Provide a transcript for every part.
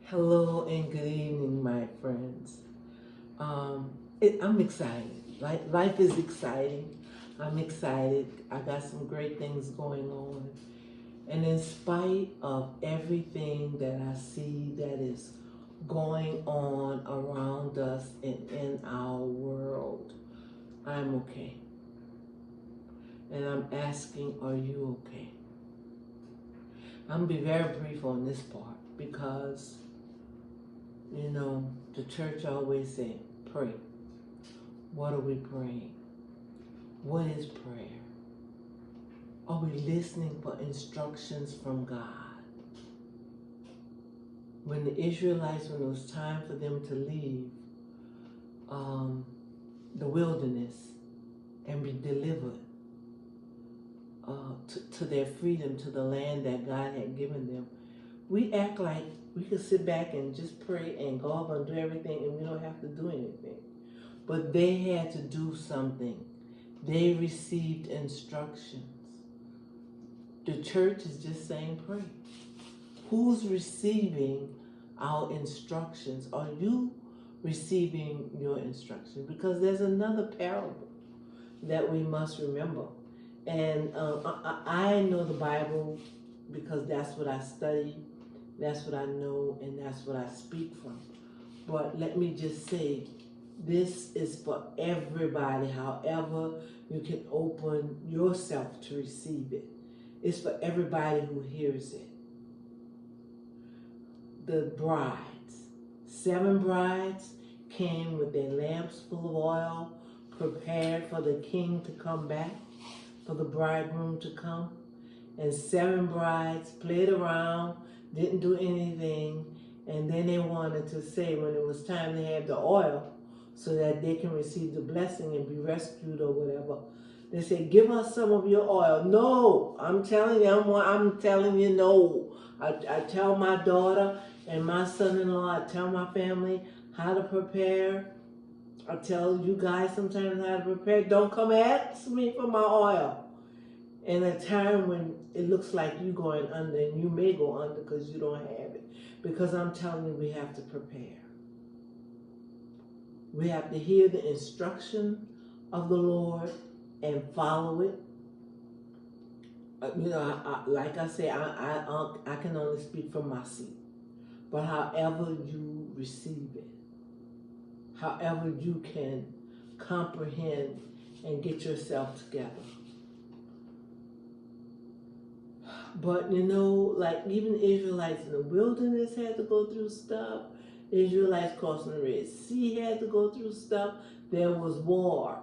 Hello and good evening, my friends. I'm excited. Life is exciting. I'm excited. I got some great things going on. And in spite of everything that I see that is going on around us and in our world, I'm okay. And I'm asking, are you okay? I'm going to be very brief on this part because the church always said, pray. What are we praying? What is prayer? Are we listening for instructions from God? When the Israelites, when it was time for them to leave the wilderness and be delivered to their freedom, to the land that God had given them, we act like we could sit back and just pray and God will do everything and we don't have to do anything. But they had to do something. They received instructions. The church is just saying pray. Who's receiving our instructions? Are you receiving your instructions? Because there's another parable that we must remember. And I know the Bible because that's what I study, that's what I know, and that's what I speak from. But let me just say, this is for everybody, however you can open yourself to receive it. It's for everybody who hears it. The brides, 7 brides came with their lamps full of oil, prepared for the king to come back, for the bridegroom to come. And 7 brides played around, didn't do anything, and then they wanted to say when it was time to have the oil so that they can receive the blessing and be rescued or whatever. They said, give us some of your oil. No, I'm telling you, I'm telling you no. I tell my daughter and my son-in-law, I tell my family how to prepare. I tell you guys sometimes how to prepare. Don't come ask me for my oil. In a time when it looks like you're going under, and you may go under because you don't have it. Because I'm telling you, we have to prepare. We have to hear the instruction of the Lord and follow it. Like I say, I can only speak from my seat. But however you receive it, however you can comprehend and get yourself together. But like even Israelites in the wilderness had to go through stuff. Israelites crossing the Red Sea had to go through stuff. There was war.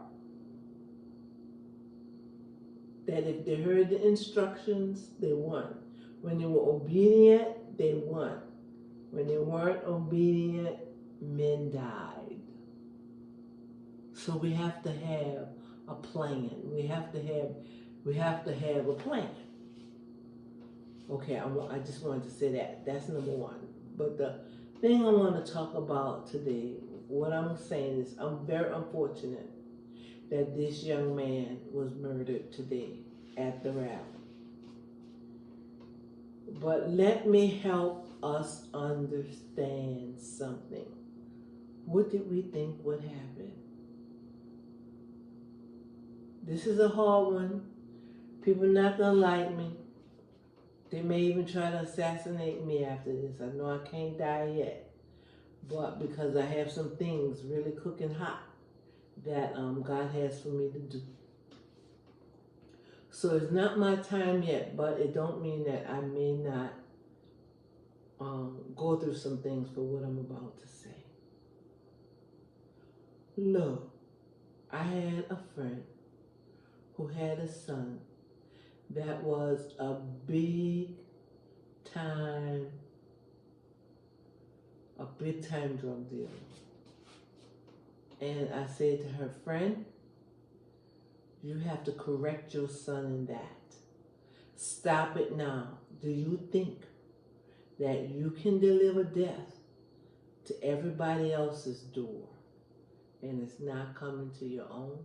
That if they heard the instructions, they won. When they were obedient, they won. When they weren't obedient, men died. So we have to have a plan. We have to have a plan. Okay, I just wanted to say that. That's number one. But the thing I want to talk about today, what I'm saying is I'm very unfortunate that this young man was murdered today at the rally. But let me help us understand something. What did we think would happen? This is a hard one. People not going to like me. They may even try to assassinate me after this. I know I can't die yet. But because I have some things really cooking hot that God has for me to do. So it's not my time yet, but it don't mean that I may not go through some things for what I'm about to say. Look, I had a friend who had a son that was a big time drug dealer. And I said to her, friend, you have to correct your son in that. Stop it now. Do you think that you can deliver death to everybody else's door and it's not coming to your own?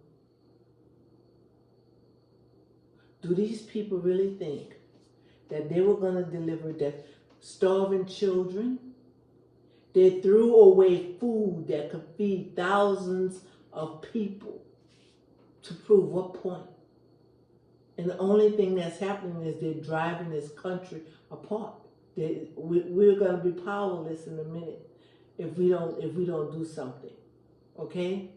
Do these people really think that they were going to deliver death? Starving children, They threw away food that could feed thousands of people. To prove what point? And the only thing that's happening is they're driving this country apart. We're going to be powerless in a minute if we don't do something. Okay?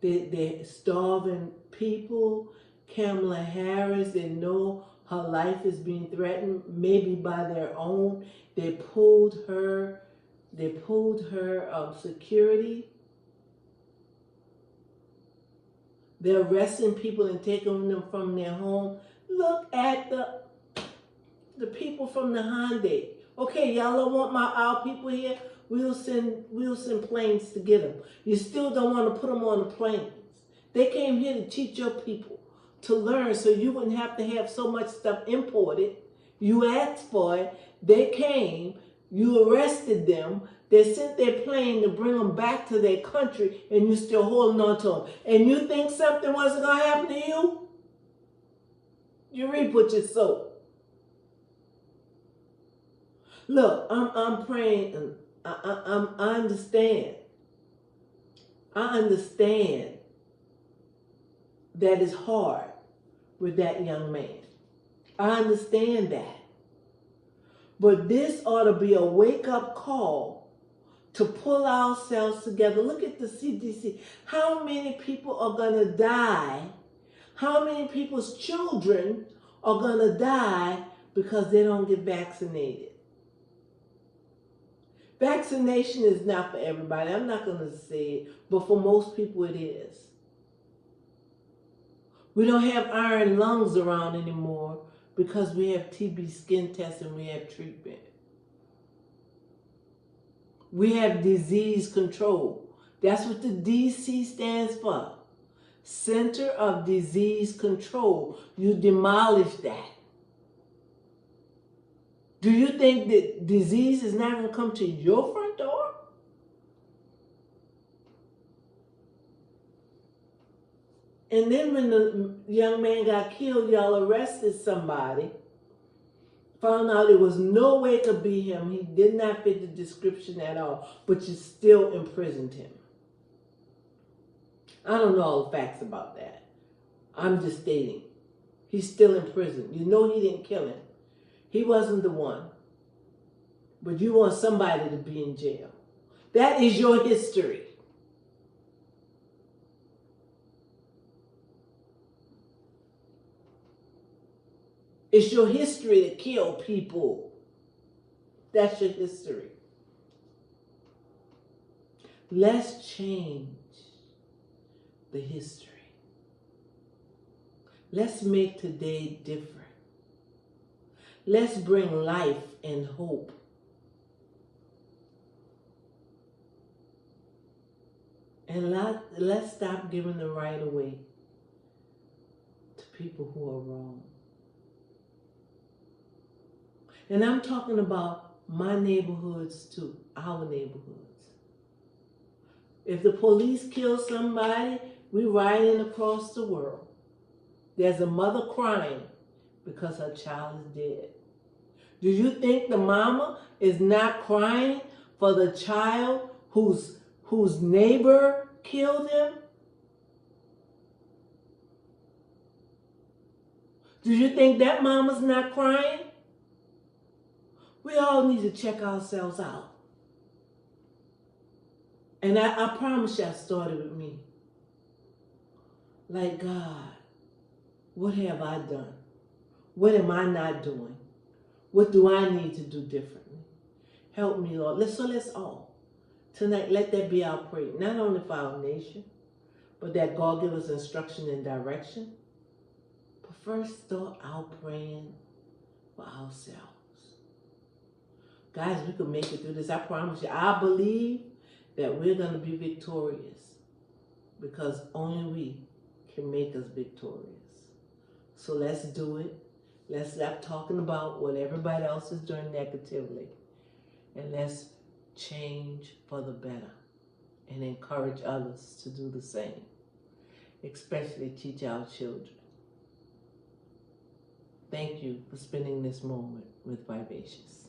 They're starving people. Kamala Harris, they know her life is being threatened, maybe by their own. They pulled her security. They're arresting people and taking them from their home. Look at the people from the Hyundai. Okay, y'all don't want our people here. We'll send planes to get them. You still don't want to put them on the planes. They came here to teach your people to learn, so you wouldn't have to have so much stuff imported. You asked for it. They came. You arrested them. They sent their plane to bring them back to their country, and you're still holding on to them. And you think something wasn't going to happen to you? You reap what you sow. Look, I'm praying, and I understand. I understand that it's hard with that young man. I understand that. But this ought to be a wake-up call to pull ourselves together. Look at the CDC. How many people are going to die? How many people's children are going to die because they don't get vaccinated? Vaccination is not for everybody. I'm not going to say it, but for most people it is. We don't have iron lungs around anymore because we have TB skin tests and we have treatment. We have disease control. That's what the DC stands for. Center of Disease Control. You demolish that. Do you think that disease is not going to come to your front door? And then when the young man got killed, y'all arrested somebody. Found out there was no way it could be him. He did not fit the description at all. But you still imprisoned him. I don't know all the facts about that. I'm just stating. He's still in prison. You know he didn't kill him. He wasn't the one. But you want somebody to be in jail. That is your history. It's your history to kill people. That's your history. Let's change the history. Let's make today different. Let's bring life and hope. And let's stop giving the right away to people who are wrong. And I'm talking about my neighborhoods too, our neighborhoods. If the police kill somebody, we're riding across the world. There's a mother crying because her child is dead. Do you think the mama is not crying for the child whose neighbor killed him? Do you think that mama's not crying? We all need to check ourselves out. And I promise you I started with me. Like, God, what have I done? What am I not doing? What do I need to do differently? Help me, Lord. Let's all. Tonight, let that be our prayer. Not only for our nation, but that God give us instruction and direction. But first, start out praying for ourselves. Guys, we can make it through this. I promise you. I believe that we're going to be victorious because only we can make us victorious. So let's do it. Let's stop talking about what everybody else is doing negatively. And let's change for the better and encourage others to do the same. Especially teach our children. Thank you for spending this moment with Vivacious.